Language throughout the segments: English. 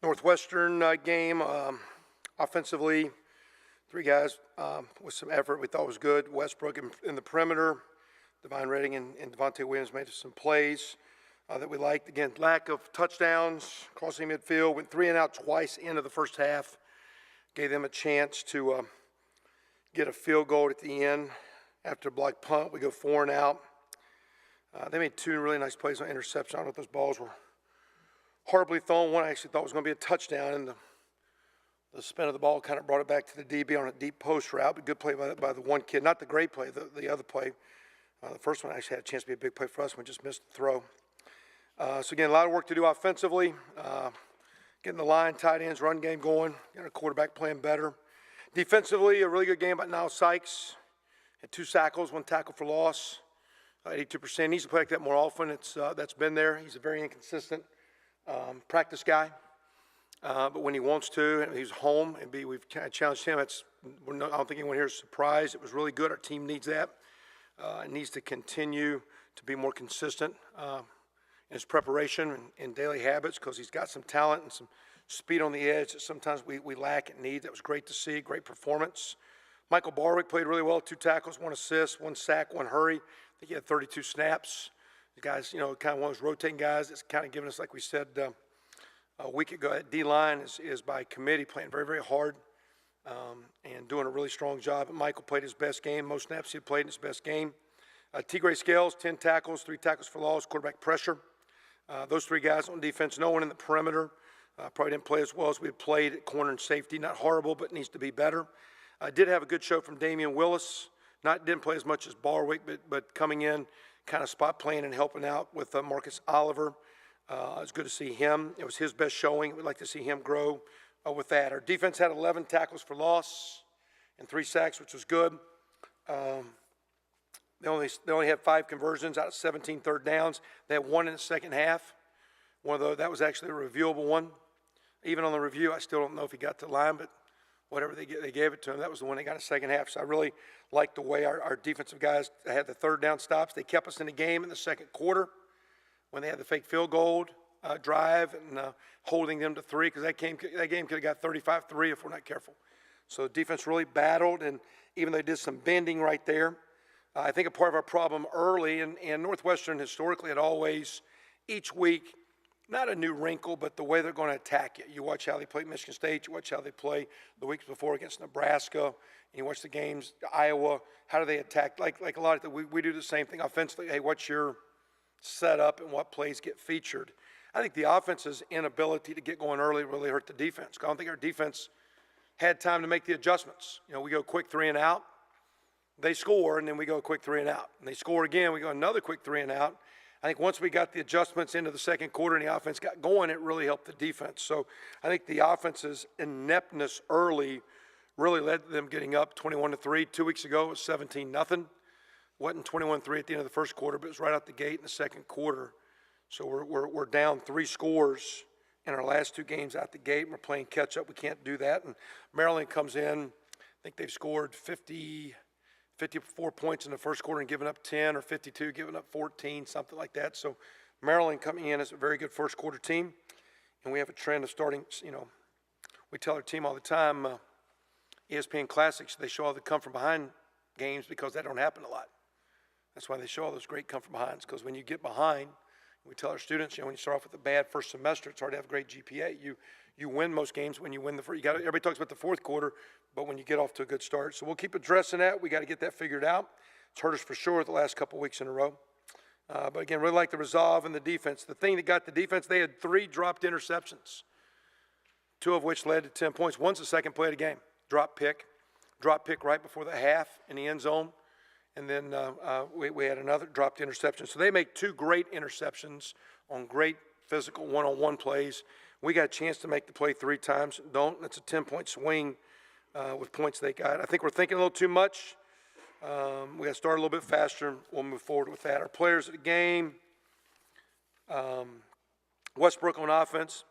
Northwestern game. Offensively, three guys with some effort we thought was good. Westbrook in the perimeter. Divine Redding and Devontae Williams made some plays that we liked. Again, lack of touchdowns, crossing midfield. Went 3 and out twice into the first half. Gave them a chance to get a field goal at the end. After a block punt, we go 4 and out. They made 2 really nice plays on interception. I don't know if those balls were horribly thrown. One I actually thought was going to be a touchdown, and the spin of the ball kind of brought it back to the DB on a deep post route. But good play by the one kid. Not the great play, the other play. The first one actually had a chance to be a big play for us. We just missed the throw. So, again, a lot of work to do offensively. Getting the line, tight ends, run game going. Got our quarterback playing better. Defensively, a really good game by Niall Sykes. Had 2 tackles, 1 tackle for loss. 82%. Needs to play like that more often. That's been there. He's a very inconsistent practice guy. But when he wants to, and he's home, and we've kind of challenged him. I don't think anyone here is surprised. It was really good. Our team needs that. It needs to continue to be more consistent in his preparation and daily habits, because he's got some talent and some speed on the edge that sometimes we lack and need. That was great to see. Great performance. Michael Barwick played really well. 2 tackles, 1 assist, 1 sack, 1 hurry. I think he had 32 snaps. The guys, kind of one of those rotating guys that's kind of giving us, like we said a week ago, that D-line is by committee, playing very, very hard and doing a really strong job. And Michael played his best game. Most snaps he had played in his best game. T. Scales, 10 tackles, 3 tackles for loss, quarterback pressure. Those 3 guys on defense. No one in the perimeter. Probably didn't play as well as we had played at corner and safety. Not horrible, but needs to be better. Did have a good show from Damian Willis. Didn't play as much as Barwick, but coming in, kind of spot playing and helping out with Marcus Oliver. It's good to see him. It was his best showing. We'd like to see him grow with that. Our defense had 11 tackles for loss and 3 sacks, which was good. They only had 5 conversions out of 17 third downs. They had 1 in the second half. One of those, that was actually a reviewable one. Even on the review, I still don't know if he got to the line, but whatever they gave it to him, that was the one they got in the second half. So I really liked the way our defensive guys had the third down stops. They kept us in the game in the second quarter when they had the fake field goal drive and holding them to 3, because that game could have got 35-3 if we're not careful. So the defense really battled, and even though they did some bending right there, I think a part of our problem early, and Northwestern historically had always, each week, not a new wrinkle, but the way they're going to attack it. You watch how they play Michigan State. You watch how they play the weeks before against Nebraska. And you watch the games, Iowa. How do they attack? Like a lot of we do the same thing offensively. Hey, what's your setup and what plays get featured? I think the offense's inability to get going early really hurt the defense. I don't think our defense had time to make the adjustments. We go quick 3 and out. They score, and then we go quick 3 and out. And they score again. We go another quick 3 and out. I think once we got the adjustments into the second quarter and the offense got going, it really helped the defense. So I think the offense's ineptness early really led to them getting up 21-3. 2 weeks ago, it was 17-0. Wasn't 21-3 at the end of the first quarter, but it was right out the gate in the second quarter. So we're down 3 scores in our last 2 games out the gate, and we're playing catch-up. We can't do that. And Maryland comes in. I think they've scored 54 points in the first quarter and given up 10, or 52, giving up 14, something like that. So Maryland coming in as a very good first quarter team, and we have a trend of starting, we tell our team all the time, ESPN Classics, they show all the come from behind games because that don't happen a lot. That's why they show all those great come from behinds, because when you get behind, we tell our students, when you start off with a bad first semester, it's hard to have a great GPA. You win most games when you win the first. Everybody talks about the fourth quarter, but when you get off to a good start. So we'll keep addressing that. We got to get that figured out. It's hurt us for sure the last couple weeks in a row. But again, really like the resolve and the defense. The thing that got the defense, they had 3 dropped interceptions, 2 of which led to 10 points. One's the second play of the game. Drop pick right before the half in the end zone. And then we had another dropped interception. So they make 2 great interceptions on great physical one-on-one plays. We got a chance to make the play 3 times. Don't. That's a 10-point swing with points they got. I think we're thinking a little too much. We got to start a little bit faster. We'll move forward with that. Our players of the game, Westbrook on offense,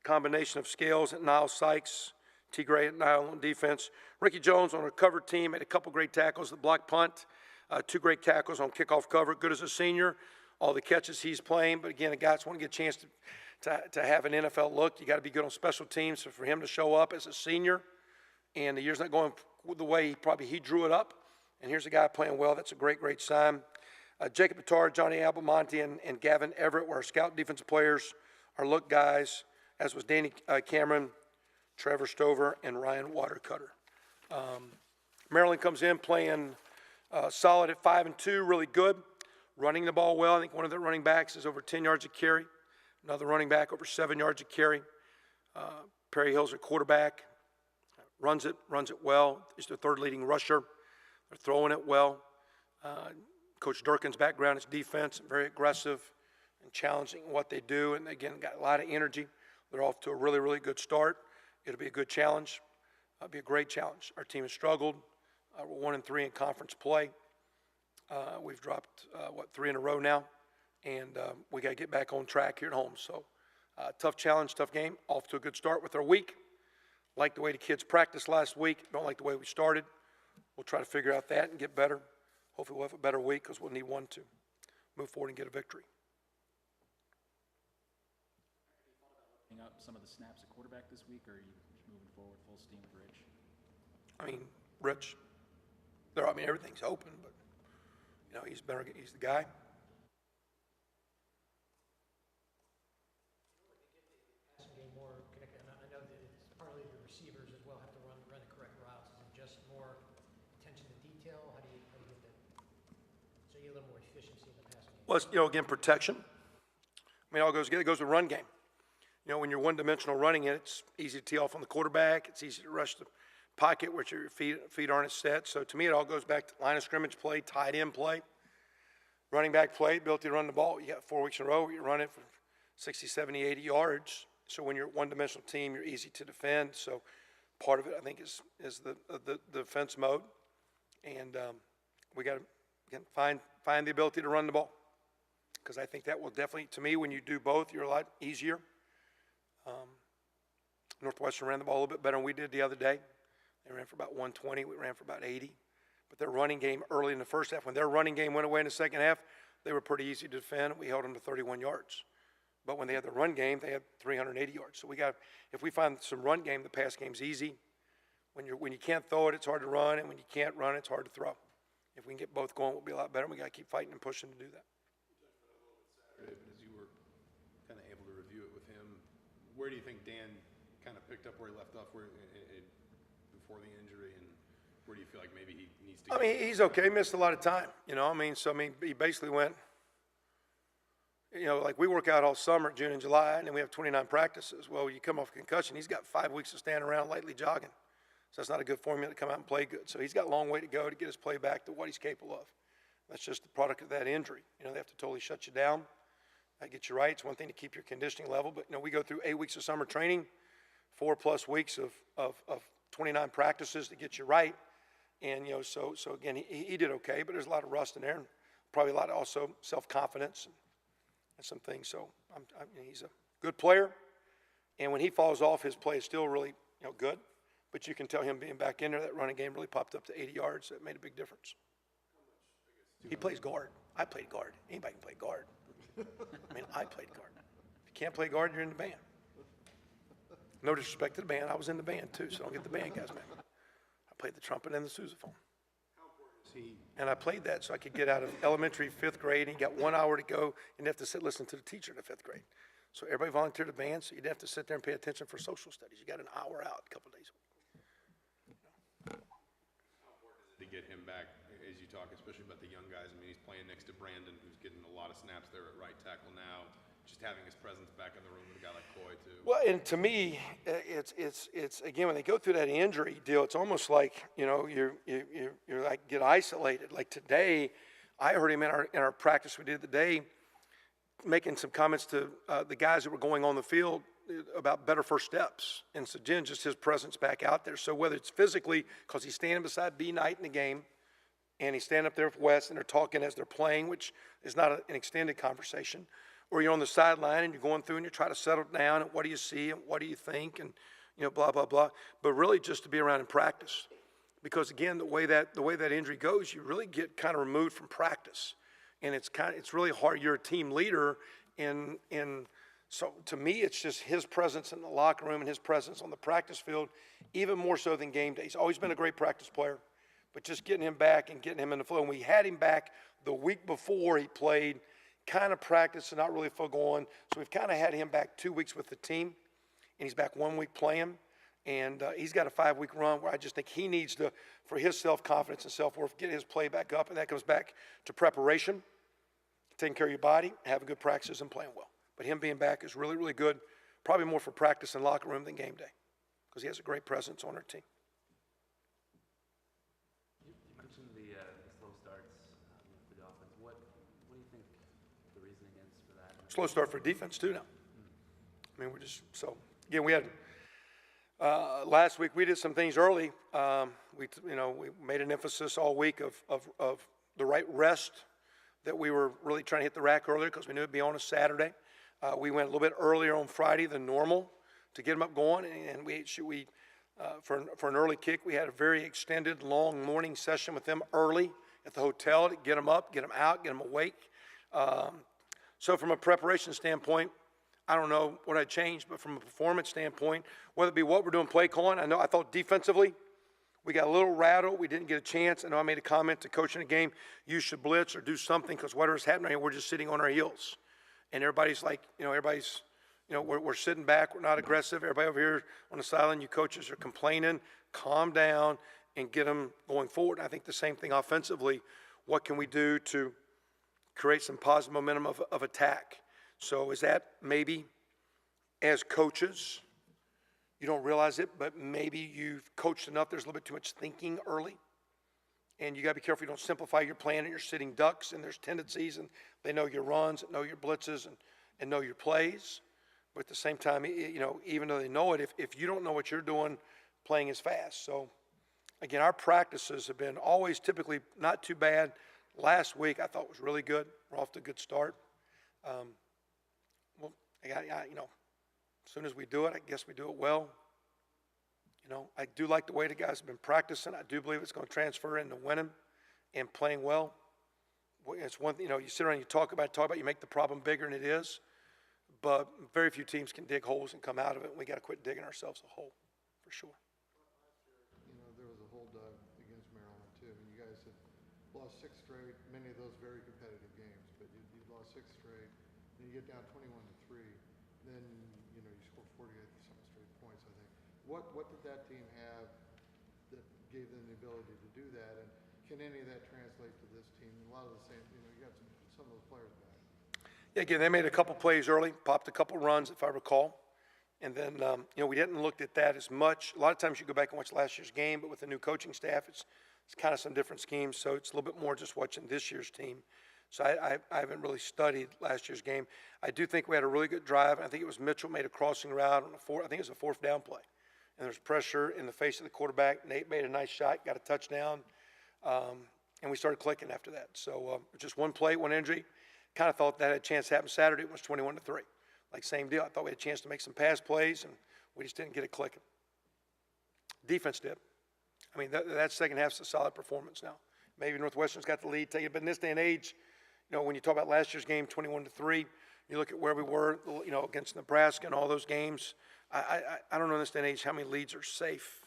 combination of Scales and Niall Sykes, T. Gray and Niall on defense. Ricky Jones on a cover team, made a couple great tackles, the block punt, 2 great tackles on kickoff cover, good as a senior. all the catches he's playing. But again, the guys want to get a chance to have an NFL look. You got to be good on special teams. So for him to show up as a senior, and the year's not going the way he drew it up, and here's a guy playing well. That's a great, great sign. Jacob Attar, Johnny Albemonte, and Gavin Everett were our scout defensive players, our look guys, as was Danny Cameron, Trevor Stover, and Ryan Watercutter. Maryland comes in playing solid at 5-2, really good, running the ball well. I think one of the running backs is over 10 yards a carry. Another running back over 7 yards a carry. Perry Hill's a quarterback, runs it well. He's the third leading rusher. They're throwing it well. Coach Durkin's background is defense, very aggressive and challenging in what they do. And again, got a lot of energy. They're off to a really, really good start. It'll be a good challenge. It'll be a great challenge. Our team has struggled. We're 1-3 in conference play. We've dropped, 3 in a row now. And we got to get back on track here at home. So tough challenge, tough game. Off to a good start with our week. Like the way the kids practiced last week. Don't like the way we started. We'll try to figure out that and get better. Hopefully we'll have a better week because we'll need one to move forward and get a victory. Up some of the snaps at quarterback this week, or are you moving forward full steam with Rich? I mean, Rich, everything's open, but, he's the guy. Passing game more connected. And I know that it's partly the receivers as well have to run the correct routes. Is it just more attention to detail? How do you get that? So you get a little more efficiency in the passing game. Well, it's, again, protection. It all goes together. It goes with run game. When you're one-dimensional running it, it's easy to tee off on the quarterback. It's easy to rush the pocket where your feet aren't set. So to me, it all goes back to line of scrimmage play, tight end play, running back play, ability to run the ball. You got 4 weeks in a row where you run it for 60, 70, 80 yards. So when you're a one-dimensional team, you're easy to defend. So part of it, I think, is the defense mode. And we got to, again, find the ability to run the ball. Because I think that will definitely, to me, when you do both, you're a lot easier. Northwestern ran the ball a little bit better than we did the other day. They ran for about 120. We ran for about 80. But their running game early in the first half, when their running game went away in the second half, they were pretty easy to defend. We held them to 31 yards. But when they had the run game, they had 380 yards. So if we find some run game, the pass game's easy. When you can't throw it, it's hard to run. And when you can't run, it's hard to throw. If we can get both going, we'll be a lot better. We got to keep fighting and pushing to do that. Saturday, but as you were kind of able to review it with him, where do you think Dan kind of picked up where he left off before the injury, and where do you feel like maybe he needs to he's okay. He missed a lot of time, he basically went, like we work out all summer, June and July, and then we have 29 practices. Well, you come off concussion, he's got 5 weeks of standing around lightly jogging. So that's not a good formula to come out and play good. So he's got a long way to go to get his play back to what he's capable of. That's just the product of that injury. They have to totally shut you down. That gets you right. It's one thing to keep your conditioning level, but we go through 8 weeks of summer training, 4+ weeks of 29 practices to get you right. And so again, he did okay, but there's a lot of rust in there, and probably a lot of also self-confidence and some things. So he's a good player, and when he falls off, his play is still really good. But you can tell him being back in there, that running game really popped up to 80 yards. That made a big difference. He plays guard. I played guard. Anybody can play guard. I played guard. If you can't play guard, you're in the band. No disrespect to the band. I was in the band too, so don't get the band guys mad. I played the trumpet and the sousaphone. And I played that so I could get out of elementary 5th grade, and you got 1 hour to go. You didn't have to sit listen to the teacher in the 5th grade. So everybody volunteered to band, so you didn't have to sit there and pay attention for social studies. You got an hour out a couple of days a week. How important is it to get him back as you talk, especially about the young guys? He's playing next to Brandon, who's getting a lot of snaps there at right tackle now. Just having his presence back in the room with a guy like Coy, too. Well, and to me, it's again, when they go through that injury deal, it's almost like, you're like get isolated. Like today, I heard him in our practice we did today making some comments to the guys that were going on the field about better first steps. And so, Jen, just his presence back out there. So whether it's physically, because he's standing beside B. Knight in the game, and he's standing up there with Wes, and they're talking as they're playing, which is not an extended conversation, or you're on the sideline and you're going through and you try to settle down and what do you see and what do you think and blah blah blah. But really just to be around in practice, because again the way that injury goes, you really get kind of removed from practice. And it's really hard. You're a team leader, and so to me, it's just his presence in the locker room and his presence on the practice field, even more so than game day. He's always been a great practice player, but just getting him back and getting him in the flow. And we had him back the week before he played, kind of practice and not really full going. So we've kind of had him back 2 weeks with the team, and he's back 1 week playing. And he's got a 5-week run where I just think he needs to, for his self-confidence and self-worth, get his play back up. And that comes back to preparation, taking care of your body, having good practices, and playing well. But him being back is really, really good, probably more for practice and locker room than game day, because he has a great presence on our team. You mentioned the slow starts with the offense. What do you think the reasoning is for that? Slow start for defense, too, now. I mean, again, we had last week we did some things early. We made an emphasis all week of the right rest, that we were really trying to hit the rack earlier because we knew it'd be on a Saturday. We went a little bit earlier on Friday than normal to get them up going, and for an early kick, we had a very extended, long morning session with them early at the hotel to get them up, get them out, get them awake. So from a preparation standpoint, I don't know what I'd change, but from a performance standpoint, whether it be what we're doing play calling, I thought defensively, we got a little rattled. We didn't get a chance. I know I made a comment to coach in the game, you should blitz or do something because whatever's happening here, we're just sitting on our heels. And everybody's like, we're sitting back. We're not aggressive. Everybody over here on the sideline, you coaches are complaining. Calm down and get them going forward. I think the same thing offensively. What can we do to create some positive momentum of attack? So is that maybe as coaches, you don't realize it, but maybe you've coached enough, there's a little bit too much thinking early. And you got to be careful you don't simplify your plan and you're sitting ducks, and there's tendencies, and they know your runs, know your blitzes, and know your plays. But at the same time, even though they know it, if you don't know what you're doing, playing is fast. So, again, our practices have been always typically not too bad. Last week I thought was really good. We're off to a good start. As soon as we do it, I guess we do it well. I do like the way the guys have been practicing. I do believe it's going to transfer into winning and playing well. It's one, you sit around and you talk about it, you make the problem bigger than it is. But very few teams can dig holes and come out of it. And we got to quit digging ourselves a hole, for sure. There was a hold against Maryland too. I mean, you guys had lost 6 straight, many of those very competitive games, but you lost 6 straight. Then you get down 21-3. Then you score 48-something straight points. I think. What did that team have that gave them the ability to do that? And can any of that translate to this team? A lot of the same. You got some of those players back. Yeah, again, they made a couple plays early, popped a couple runs, if I recall. And then, we didn't look at that as much. A lot of times you go back and watch last year's game, but with the new coaching staff, it's kind of some different schemes. So it's a little bit more just watching this year's team. So I haven't really studied last year's game. I do think we had a really good drive. I think it was Mitchell made a crossing route on I think it was a 4th down play. And there's pressure in the face of the quarterback. Nate made a nice shot, got a touchdown. And we started clicking after that. So just one play, one injury. Kind of thought that had a chance to happen Saturday. It was 21-3. Like, same deal. I thought we had a chance to make some pass plays, and we just didn't get it clicking. Defense did. I mean, that second half's a solid performance now. Maybe Northwestern's got the lead, take it. But in this day and age, when you talk about last year's game, 21-3, you look at where we were, against Nebraska and all those games. I don't know in this day and age how many leads are safe.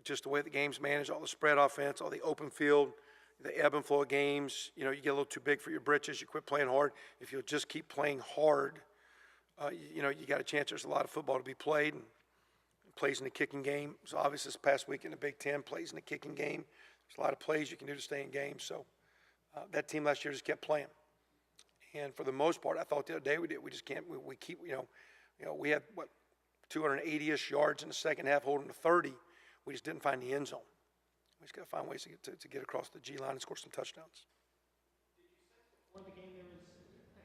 Just the way the game's managed, all the spread offense, all the open field, the ebb and flow of games. You get a little too big for your britches. You quit playing hard. If you'll just keep playing hard, you got a chance. There's a lot of football to be played, and plays in the kicking game. So obviously this past week in the Big Ten, plays in the kicking game. There's a lot of plays you can do to stay in games. So that team last year just kept playing. And for the most part, I thought the other day we just can't. We keep. We had 280-ish yards in the second half, holding to 30. We just didn't find the end zone. We just got to find ways to get across the G line and score some touchdowns. Did you sense before the game there was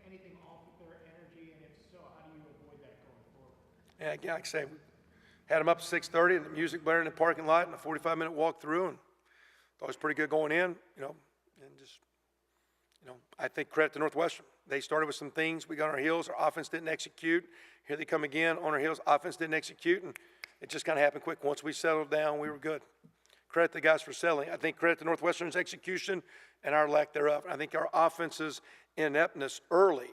anything off with their energy, and if so, how do you avoid that going forward? Yeah, again, like I say, we had them up at 6:30, and the music blaring in the parking lot, and a 45-minute walk through, and thought it was pretty good going in, and just, I think credit to Northwestern. They started with some things. We got on our heels. Our offense didn't execute. Here they come again on our heels. Offense didn't execute, and it just kind of happened quick. Once we settled down, we were good. credit the guys for settling. I think credit to Northwestern's execution and our lack thereof. I think our offense's ineptness early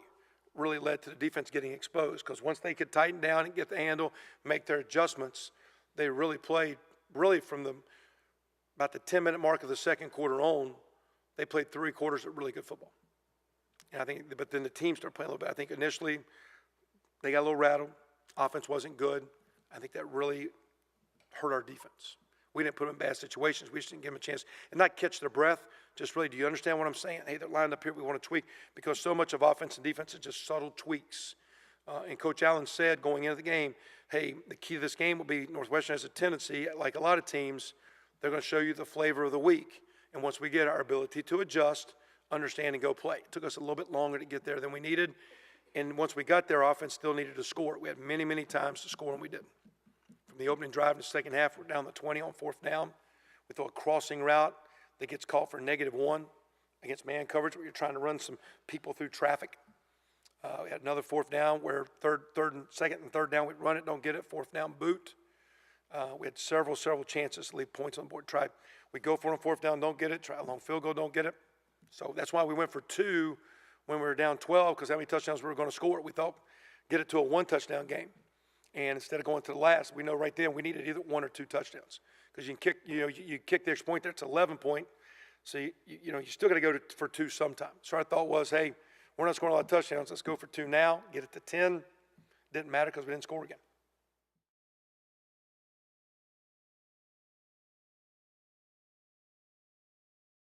really led to the defense getting exposed, because once they could tighten down and get the handle, make their adjustments, they really played, really from about the 10-minute mark of the second quarter on, they played 3 quarters of really good football. And I think, but then the team started playing a little bit. I think initially they got a little rattled. Offense wasn't good. I think that really hurt our defense. We didn't put them in bad situations. We just didn't give them a chance and not catch their breath. Just really, do you understand what I'm saying? Hey, they're lined up here. We want to tweak, because so much of offense and defense is just subtle tweaks. And Coach Allen said going into the game, hey, the key to this game will be Northwestern has a tendency, like a lot of teams, they're going to show you the flavor of the week. And once we get our ability to adjust, understand, and go play. It took us a little bit longer to get there than we needed. And once we got there, offense still needed to score. We had many, many times to score, and we didn't. From the opening drive in the second half, we're down to 20 on 4th down. We throw a crossing route that gets called for -1 against man coverage, where you're trying to run some people through traffic. We had another 4th down where second and third down, we'd run it, don't get it, 4th down boot. We had several chances to leave points on the board. We go for it on 4th down, don't get it. Try a long field goal, don't get it. So that's why we went for 2 when we were down 12, because how many touchdowns we were going to score. We thought get it to a 1-touchdown game. And instead of going to the last, we know right then we needed either 1 or 2 touchdowns, because you can kick, you kick the extra point there, it's 11 point. So you still got to go for 2 sometime. So our thought was, hey, we're not scoring a lot of touchdowns. Let's go for 2 now, get it to 10. Didn't matter because we didn't score again.